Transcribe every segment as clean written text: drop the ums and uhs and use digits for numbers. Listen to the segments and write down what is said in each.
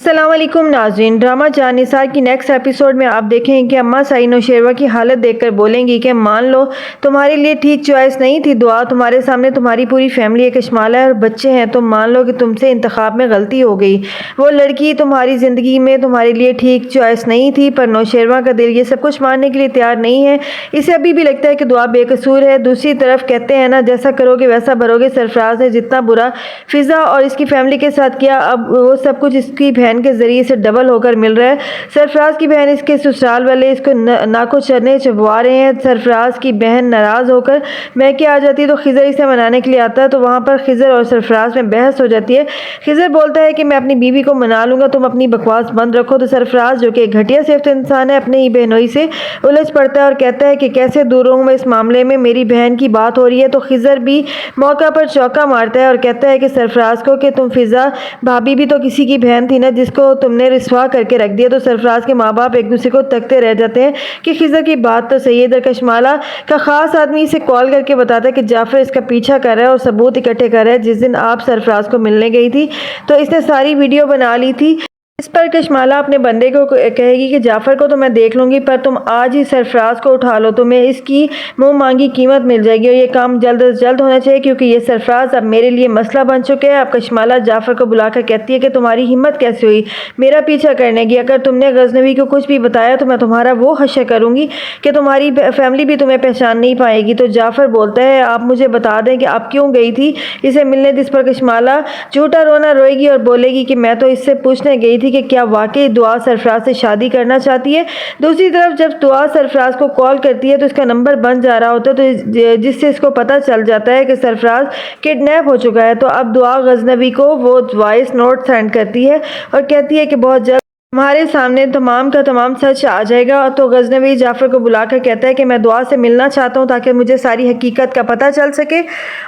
अस्सलाम वालेकुम नाज़रीन। ड्रामा जानिसार की नेक्स्ट एपिसोड में आप देखेंगे कि अम्मा सईद नौशेरवा की हालत देखकर बोलेंगी कि मान लो तुम्हारे लिए ठीक चॉइस नहीं थी दुआ, तुम्हारे सामने तुम्हारी पूरी फैमिली है, कशमाला और बच्चे हैं, तुम मान लो कि तुमसे इंतखाब में गलती हो गई। वो लड़की तुम्हारी ज़िंदगी में तुम्हारे लिए ठीक चॉइस नहीं थी, पर नौशेरवा का दिल ये सब कुछ मानने के लिए तैयार नहीं है। इसे अभी भी लगता है कि दुआ बेकसूर है। दूसरी तरफ कहते हैं ना, जैसा करोगे वैसा भरोगे। सरफराज ने जितना बुरा फिज़ा और इसकी फैमिली के साथ किया, अब वो सब कुछ इसकी बहन के जरिए से डबल होकर मिल रहा है। सरफराज की बहन, इसके ससुराल वाले इसको नाको चरने चबवा रहे हैं। सरफराज की बहन नाराज़ होकर मैके आ जाती है तो खिज़र इसे मनाने के लिए आता है, तो वहाँ पर खिज़र और सरफराज में बहस हो जाती है। खिज़र बोलता है कि मैं अपनी बीवी को मना लूँगा, तुम अपनी बकवास बंद रखो। तो सरफराज, जो कि घटिया सिफ्त इंसान है, अपने ही बहनोई से उलझ पड़ता है और कहता है कि कैसे दूर रहूँ मैं इस मामले में, मेरी बहन की बात हो रही है। तो खिज़र भी मौका पर चौका मारता है और कहता है कि सरफराज को कि तुम फिज़ा भाभी भी तो किसी की बहन थी ना, जिसको तुमने रिस्वा करके रख दिया। तो सरफराज के माँ बाप एक दूसरे को तकते रह जाते हैं कि खिज़र की बात तो सही है। इधर कशमाला का खास आदमी इसे कॉल करके बताता है कि जाफर इसका पीछा कर रहा है और सबूत इकट्ठे कर रहा है। जिस दिन आप सरफराज को मिलने गई थी तो इसने सारी वीडियो बना ली थी। इस पर कशमाला अपने बंदे को कहेगी कि जाफ़र को तो मैं देख लूँगी, पर तुम आज ही सरफराज को उठा लो, तुम्हें इसकी मुँह मांगी कीमत मिल जाएगी और ये काम जल्द अज जल्द होना चाहिए, क्योंकि ये सरफराज अब मेरे लिए मसला बन चुके हैं। अब कशमाला जाफ़र को बुलाकर कहती है कि तुम्हारी हिम्मत कैसे हुई मेरा पीछा करने की? अगर तुमने गजनवी को कुछ भी बताया तो मैं तुम्हारा वो हश्र करूँगी कि तुम्हारी फैमिली भी तुम्हें पहचान नहीं पाएगी। तो जाफ़र बोलता है, आप मुझे बता दें कि आप क्यों गई थी इसे मिलने। जिस पर कशमाला झूठा रोना रोएगी और बोलेगी कि मैं तो इससे पूछने गई थी कि क्या वाकई दुआ सरफराज से शादी करना चाहती है। दूसरी तरफ जब दुआ सरफराज को कॉल करती है तो इसका नंबर बंद जा रहा होता है, तो जिससे इसको पता चल जाता है कि सरफराज किडनैप हो चुका है। तो अब दुआ गजनवी को वो वॉइस नोट सेंड करती है और कहती है कि बहुत जल्द हमारे सामने तमाम का तमाम सच आ जाएगा। तो गजनवी जाफ़र को बुलाकर कहता है कि मैं दुआ से मिलना चाहता हूँ ताकि मुझे सारी हकीकत का पता चल सके।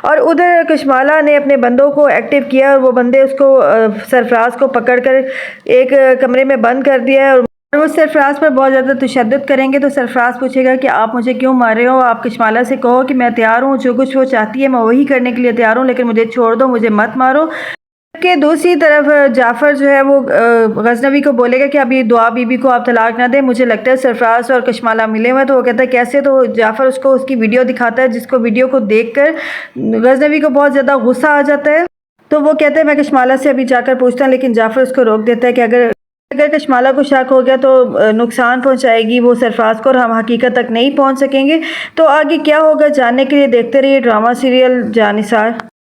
और उधर कशमाला ने अपने बंदों को एक्टिव किया और वो बंदे उसको सरफराज को पकड़कर एक कमरे में बंद कर दिया है और वो सरफराज पर बहुत ज़्यादा तशद्दुद करेंगे। तो सरफराज पूछेगा कि आप मुझे क्यों मार रहे हो? आप कशमाला से कहो कि मैं तैयार हूँ, जो कुछ वो चाहती है मैं वही करने के लिए तैयार हूँ, लेकिन मुझे छोड़ दो, मुझे मत मारो। कि दूसरी तरफ जाफ़र जो है वो गजनवी को बोलेगा कि अभी दुआ बीबी को आप तलाक ना दें, मुझे लगता है सरफराज और कशमाला मिले हुए हैं। तो वो कहता है कैसे? तो जाफ़र उसको उसकी वीडियो दिखाता है, जिसको वीडियो को देखकर गजनवी को बहुत ज़्यादा गुस्सा आ जाता है। तो वो कहता है मैं कशमाला से अभी जाकर पूछता हूँ, लेकिन जाफ़र उसको रोक देता है कि अगर कशमाला को शक हो गया तो नुकसान पहुंचाएगी वो सरफराज को और हम हकीकत तक नहीं पहुंच सकेंगे। तो आगे क्या होगा जानने के लिए देखते रहिए ड्रामा सीरियल जानिसार।